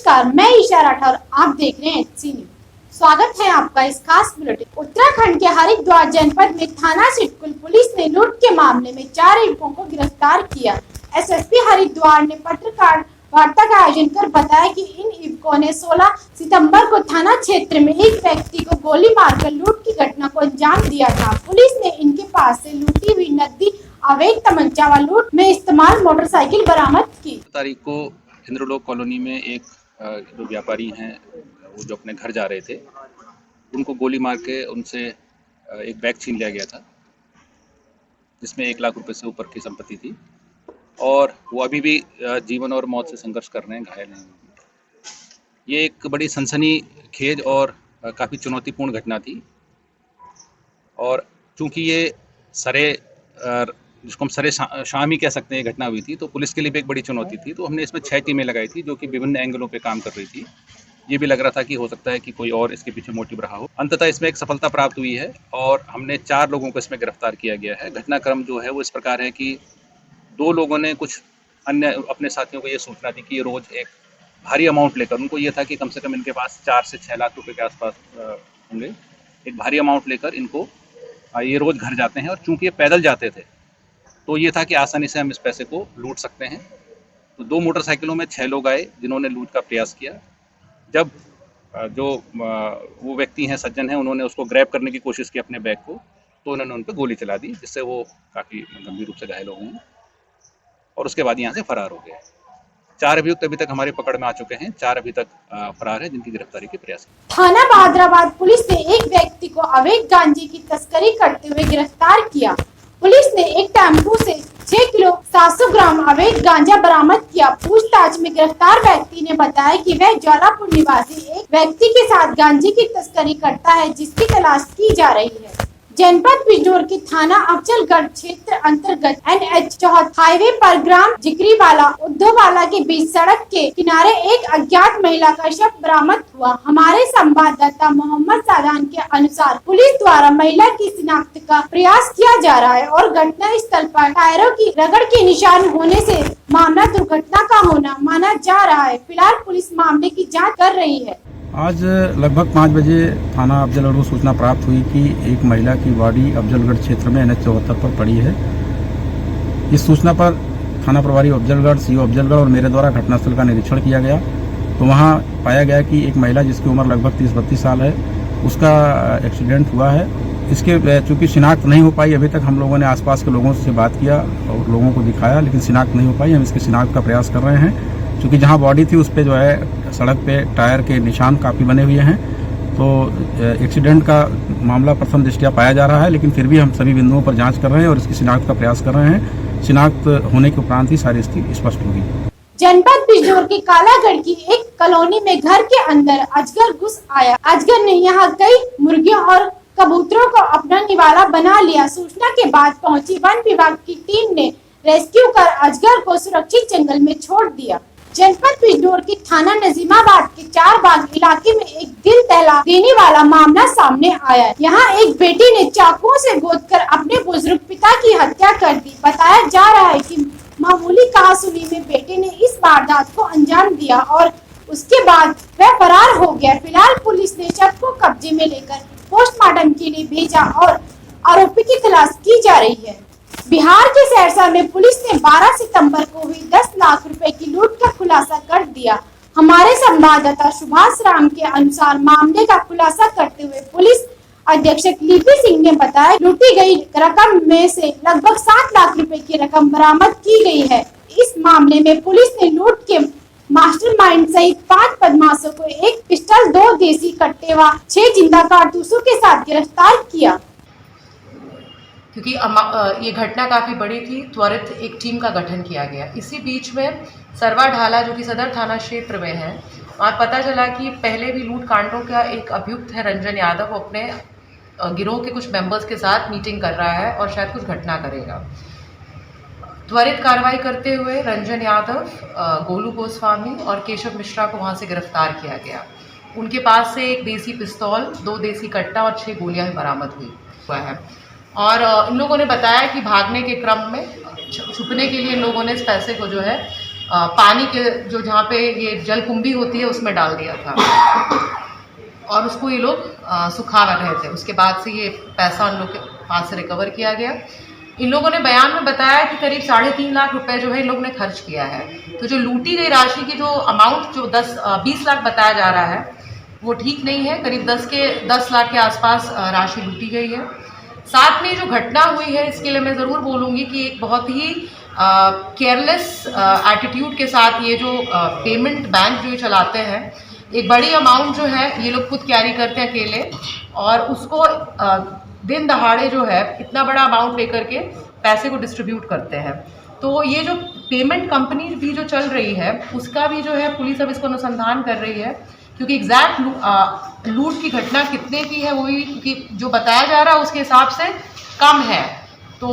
नमस्कार, मैं ईशा राठौर, आप देख रहे हैं एचसी न्यूज। स्वागत है आपका इस खास बुलेटिन। उत्तराखंड के हरिद्वार जनपद में थाना सिडकुल पुलिस ने लूट के मामले में 4 युवकों को गिरफ्तार किया। एसएसपी हरिद्वार ने पत्रकार वार्ता का आयोजन कर बताया कि इन युवकों ने 16 सितंबर को थाना क्षेत्र में एक व्यक्ति को गोली मारकर लूट की घटना को अंजाम दिया था। पुलिस ने इनके पास से लूटी हुई नकदी, अवैध तमंचा व लूट में इस्तेमाल मोटरसाइकिल बरामद की। तारीख को इंद्रलोक कॉलोनी में एक जो व्यापारी हैं वो जो अपने घर जा रहे थे, उनको गोली मार के उनसे एक बैग छीन लिया गया था जिसमें 1 लाख रुपए से ऊपर की संपत्ति थी और वो अभी भी जीवन और मौत से संघर्ष कर रहे हैं, घायल हैं। ये एक बड़ी सनसनीखेज और काफ़ी चुनौतीपूर्ण घटना थी और चूंकि ये जिसको हम सरे शाम ही कह सकते हैं घटना हुई थी, तो पुलिस के लिए भी एक बड़ी चुनौती थी। तो हमने इसमें 6 टीमें लगाई थी जो कि विभिन्न एंगलों पे काम कर रही थी। ये भी लग रहा था कि हो सकता है कि कोई और इसके पीछे मोटिव रहा हो। अंततः इसमें एक सफलता प्राप्त हुई है और हमने 4 लोगों को इसमें गिरफ्तार किया गया है। घटनाक्रम जो है वो इस प्रकार है कि 2 लोगों ने कुछ अन्य अपने साथियों को ये सूचना दी कि ये रोज़ एक भारी अमाउंट लेकर, उनको ये था कि कम से कम इनके पास 4 से 6 लाख रुपये के आसपास होंगे, एक भारी अमाउंट लेकर इनको ये रोज़ घर जाते हैं और चूँकि ये पैदल जाते थे तो ये था कि आसानी से हम इस पैसे को लूट सकते हैं। तो 2 मोटरसाइकिलों में 6 लोग आए जिन्होंने लूट का प्रयास किया। जब जो वो व्यक्ति हैं, सज्जन हैं, उन्होंने उसको ग्रैब करने की कोशिश की अपने बैग को, तो उन्होंने उन पर गोली चला दी जिससे वो काफ़ी गंभीर रूप से घायल हो गए हैं और उसके बाद यहाँ से फरार हो गए। 4 अभियुक्त अभी तक हमारी पकड़ में आ चुके हैं। 4 अभी तक फरार है जिनकी गिरफ्तारी के प्रयास। थाना बहादुराबाद पुलिस ने एक व्यक्ति को अवैध गांजे की तस्करी करते हुए गिरफ्तार किया। पुलिस ने एक टेम्पो से 6 किलो 700 ग्राम अवैध गांजा बरामद किया। पूछताछ में गिरफ्तार व्यक्ति ने बताया कि वह ज्वालापुर निवासी एक व्यक्ति के साथ गांजे की तस्करी करता है जिसकी तलाश की जा रही है। जनपद बिजनौर की थाना अफजलगढ़ क्षेत्र अंतर्गत NH 64 हाईवे पर ग्राम जिकरीवाला उद्धववाला के बीच सड़क के किनारे एक अज्ञात महिला का शव बरामद हुआ। हमारे संवाददाता मोहम्मद सादान के अनुसार पुलिस द्वारा महिला की शिनाख्त का प्रयास किया जा रहा है और घटना स्थल पर टायरों की रगड़ के निशान होने से मामला दुर्घटना का होना माना जा रहा है। फिलहाल पुलिस मामले की जाँच कर रही है। आज लगभग 5 बजे थाना अफजलगढ़ को सूचना प्राप्त हुई कि एक महिला की बॉडी अफजलगढ़ क्षेत्र में NH 74 पर पड़ी है। इस सूचना पर थाना प्रभारी अफजलगढ़, CO अफजलगढ़ और मेरे द्वारा घटनास्थल का निरीक्षण किया गया। तो वहां पाया गया कि एक महिला जिसकी उम्र लगभग 30-32 साल है, उसका एक्सीडेंट हुआ है। इसके चूँकि शिनाख्त नहीं हो पाई, अभी तक हम लोगों ने आसपास के लोगों से बात किया और लोगों को दिखाया, लेकिन शिनाख्त नहीं हो पाई। हम इसके शिनाख्त का प्रयास कर रहे हैं। क्योंकि जहां बॉडी थी उस पे जो है सड़क पे टायर के निशान काफ़ी बने हुए हैं, तो एक्सीडेंट का मामला प्रथम दृष्टया पाया जा रहा है, लेकिन फिर भी हम सभी बिंदुओं पर जांच कर रहे हैं और इसकी शिनाख्त का प्रयास कर रहे हैं। शिनाख्त होने के उपरांत ही सारी स्थिति स्पष्ट होगी। जनपद बिजनौर की कालागढ़ की एक कॉलोनी में घर के अंदर अजगर घुस आया। अजगर ने यहाँ कई मुर्गियों और कबूतरों को अपना निवाला बना लिया। सूचना के बाद पहुंची वन विभाग की टीम ने रेस्क्यू कर अजगर को सुरक्षित जंगल में छोड़ दिया। जनपद बिजनौर की थाना नजीमाबाद के 4 बाग इलाके में एक दिल दहला देने वाला मामला सामने आया। यहाँ एक बेटी ने चाकुओं से गोदकर अपने बुजुर्ग पिता की हत्या कर दी। बताया जा रहा है कि मामूली कहासुनी में बेटे ने इस वारदात को अंजाम दिया और उसके बाद वह फरार हो गया। फिलहाल पुलिस ने शव को कब्जे में लेकर पोस्टमार्टम के लिए भेजा और आरोपी की तलाश की जा रही है। बिहार के सहरसा में पुलिस ने 12 सितंबर को हुई 10 लाख रुपए की लूट का खुलासा कर दिया। हमारे संवाददाता सुभाष राम के अनुसार मामले का खुलासा करते हुए पुलिस अधीक्षक लिपि सिंह ने बताया, लूटी गई रकम में से लगभग 7 लाख रुपए की रकम बरामद की गई है। इस मामले में पुलिस ने लूट के मास्टरमाइंड सहित 5 बदमाशों को एक पिस्टल, 2 देसी कट्टे व 6 जिंदा कारतूसों के साथ गिरफ्तार किया। क्योंकि ये घटना काफ़ी बड़ी थी, त्वरित एक टीम का गठन किया गया। इसी बीच में सरवा ढाला जो कि सदर थाना क्षेत्र में है, वहाँ पता चला कि पहले भी लूट कांडों का एक अभियुक्त है रंजन यादव, वो अपने गिरोह के कुछ मेंबर्स के साथ मीटिंग कर रहा है और शायद कुछ घटना करेगा। त्वरित कार्रवाई करते हुए रंजन यादव, गोलू गोस्वामी और केशव मिश्रा को वहाँ से गिरफ्तार किया गया। उनके पास से एक देसी पिस्तौल, 2 देसी कट्टा और 6 गोलियाँ बरामद हुआ है। और इन लोगों ने बताया कि भागने के क्रम में छुपने के लिए इन लोगों ने इस पैसे को जो है पानी के जो जहाँ पे ये जलकुंभी होती है उसमें डाल दिया था और उसको ये लोग सुखा रहे थे। उसके बाद से ये पैसा उन लोग के पास से रिकवर किया गया। इन लोगों ने बयान में बताया कि करीब 3.5 लाख रुपए जो है इन लोगों ने खर्च किया है। तो जो लूटी गई राशि की जो अमाउंट जो 20 लाख बताया जा रहा है वो ठीक नहीं है। करीब 10 लाख के आसपास राशि लूटी गई है। साथ में जो घटना हुई है इसके लिए मैं ज़रूर बोलूँगी कि एक बहुत ही केयरलेस एटीट्यूड के साथ ये जो पेमेंट बैंक जो चलाते हैं, एक बड़ी अमाउंट जो है ये लोग खुद कैरी करते हैं अकेले और उसको दिन दहाड़े जो है इतना बड़ा अमाउंट लेकर के पैसे को डिस्ट्रीब्यूट करते हैं। तो ये जो पेमेंट कंपनी भी जो चल रही है उसका भी जो है पुलिस अब इसको अनुसंधान कर रही है, क्योंकि एग्जैक्ट लूट की घटना कितने की है वो भी क्योंकि जो बताया जा रहा है उसके हिसाब से कम है। तो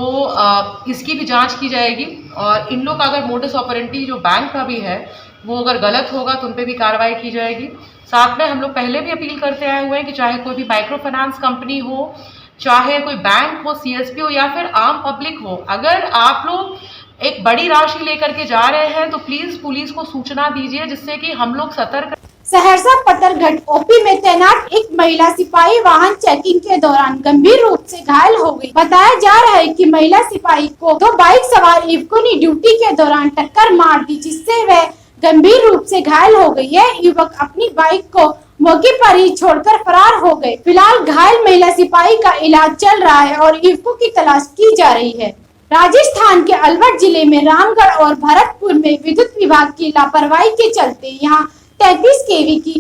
इसकी भी जांच की जाएगी और इन लोग का अगर मोडस ऑपरेंडी जो बैंक का भी है वो अगर गलत होगा तो उन पर भी कार्रवाई की जाएगी। साथ में हम लोग पहले भी अपील करते आए हुए हैं कि चाहे कोई भी माइक्रो फाइनेंस कंपनी हो, चाहे कोई बैंक हो, सीएसपी हो या फिर आम पब्लिक हो, अगर आप लोग एक बड़ी राशि लेकर के जा रहे हैं तो प्लीज पुलिस को सूचना दीजिए जिससे कि हम लोग सतर्क। सहरसा पतरघट ओपी में तैनात एक महिला सिपाही वाहन चेकिंग के दौरान गंभीर रूप से घायल हो गई। बताया जा रहा है कि महिला सिपाही को 2 बाइक सवार युवकों ने ड्यूटी के दौरान टक्कर मार दी जिससे वह गंभीर रूप से घायल हो गई। यह युवक अपनी बाइक को मौके पर ही छोड़कर फरार हो गए। फिलहाल घायल महिला सिपाही का इलाज चल रहा है और युवकों की तलाश की जा रही है। राजस्थान के अलवर जिले में रामगढ़ और भरतपुर में विद्युत विभाग की लापरवाही के चलते यहां 33 केवी की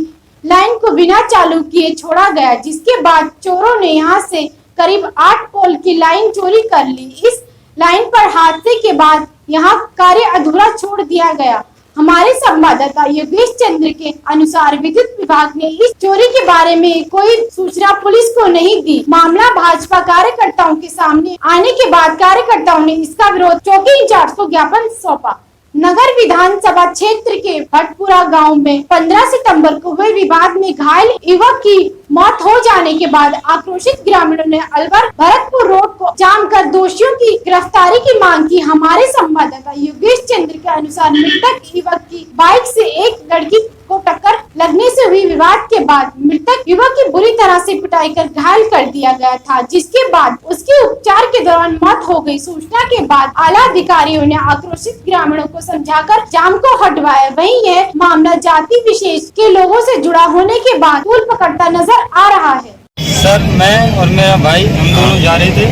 लाइन को बिना चालू किए छोड़ा गया, जिसके बाद चोरों ने यहां से करीब 8 पोल की लाइन चोरी कर ली। इस लाइन पर हादसे के बाद यहां कार्य अधूरा छोड़ दिया गया। हमारे संवाददाता योगेश चंद्र के अनुसार विद्युत विभाग ने इस चोरी के बारे में कोई सूचना पुलिस को नहीं दी। मामला भाजपा कार्यकर्ताओं के सामने आने के बाद कार्यकर्ताओं ने इसका विरोध चौकी इंचार्ज को ज्ञापन सौंपा। नगर विधानसभा क्षेत्र के भटपुरा गांव में 15 सितंबर को हुए विवाद में घायल युवक की मौत हो जाने के बाद आक्रोशित ग्रामीणों ने अलवर भरतपुर रोड को जाम कर दोषियों की गिरफ्तारी की मांग की। हमारे संवाददाता योगेश चंद्र के अनुसार मृतक युवक की बाइक से एक लड़की को टक्कर लगने से हुई विवाद के बाद मृतक युवक की बुरी तरह से पिटाई कर घायल कर दिया गया था, जिसके बाद उसके उपचार के दौरान मौत हो गई। सूचना के बाद आला अधिकारियों ने आक्रोशित ग्रामीणों को समझाकर जाम को हटवाया। वहीं यह मामला जाति विशेष के लोगों से जुड़ा होने के बाद तूल पकड़ता नजर आ रहा है। सर मैं और मेरा भाई हम दोनों जा रहे थे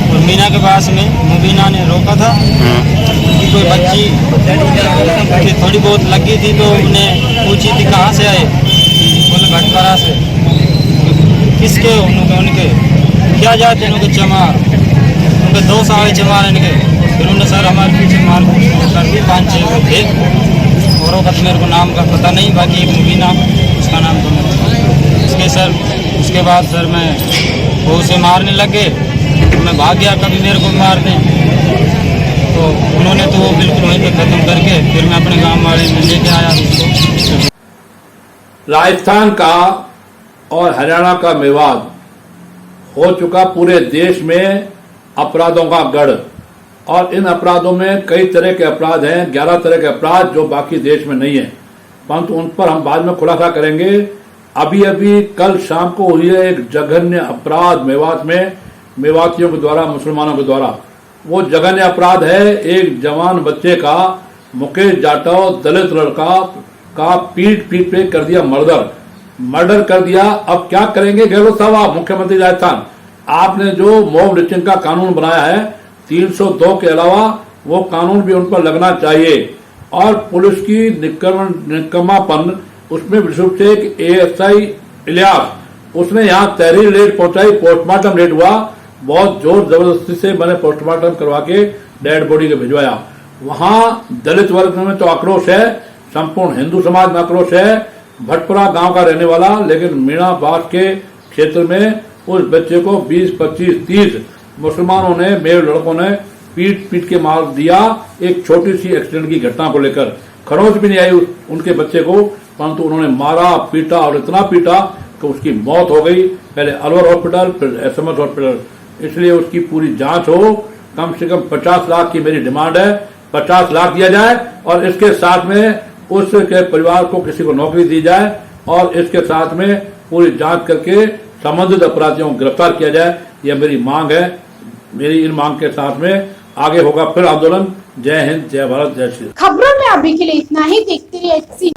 और मीना के पास में मुबीना ने रोका था कि कोई बच्ची की थोड़ी बहुत लगी थी तो उन्हें पूछी थी कहाँ से आए, बोले भटपुरा से। किसके उनके क्या जाते हैं उनके चमार, उनके 2 साल चमार इनके। फिर उन्होंने सर हमारे पीछे मार कर दी 5-6 थे और वो मेरे को नाम का पता नहीं, बाकी एक मुबीना उसका नाम तो उसके सर। उसके बाद सर मैं वो उसे मारने लगे तो मैं भाग गया, कभी मेरे को मारने तो उन्होंने तो वो बिल्कुल वहीं पे खत्म करके फिर मैं अपने गांव वाले में लेके आया उसको। राजस्थान का और हरियाणा का विवाद हो चुका पूरे देश में अपराधों का गढ़, और इन अपराधों में कई तरह के अपराध हैं, 11 तरह के अपराध जो बाकी देश में नहीं है, परंतु उन पर हम बाद में खुलासा करेंगे। अभी अभी कल शाम को हुई है एक जघन्य अपराध मेवात में, मेवातियों के द्वारा, मुसलमानों के द्वारा। वो जघन्य अपराध है एक जवान बच्चे का, मुकेश जाटव दलित लड़का का पीट पे कर दिया मर्डर कर दिया। अब क्या करेंगे गहलोत साहब, मुख्यमंत्री राजस्थान, आपने जो मॉब लिंचिंग का कानून बनाया है 302 के अलावा वो कानून भी उन पर लगना चाहिए। और पुलिस की निकम्मापन, उसमें विशुभ से एक एएसआई इलियास, उसने यहाँ तहरीर लेट पहुंचाई, पोस्टमार्टम लेट हुआ, बहुत जोर जबरदस्ती से मैंने पोस्टमार्टम करवा के डेड बॉडी को भिजवाया। वहां दलित वर्ग में तो आक्रोश है, संपूर्ण हिंदू समाज में आक्रोश है। भटपुरा गांव का रहने वाला, लेकिन मीणा बाग के क्षेत्र में उस बच्चे को 20, 25, 30 मुसलमानों ने, मेरे लड़कों ने पीट के मार दिया एक छोटी सी एक्सीडेंट की घटना को लेकर। खरोंच भी नहीं आई उनके बच्चे को, परंतु उन्होंने मारा, पीटा और इतना पीटा कि उसकी मौत हो गई। पहले अलवर हॉस्पिटल, फिर एसएमएस हॉस्पिटल। इसलिए उसकी पूरी जांच हो। कम से कम 50 लाख की मेरी डिमांड है 50 लाख दिया जाए और इसके साथ में उसके परिवार को किसी को नौकरी दी जाए और इसके साथ में पूरी जांच करके संबंधित अपराधियों को गिरफ्तार किया जाए। यह मेरी मांग है। मेरी इन मांग के साथ में आगे होगा फिर आंदोलन। जय हिंद, जय भारत, जय श्री। खबरों में अभी के लिए इतना ही। देखते रहिए HC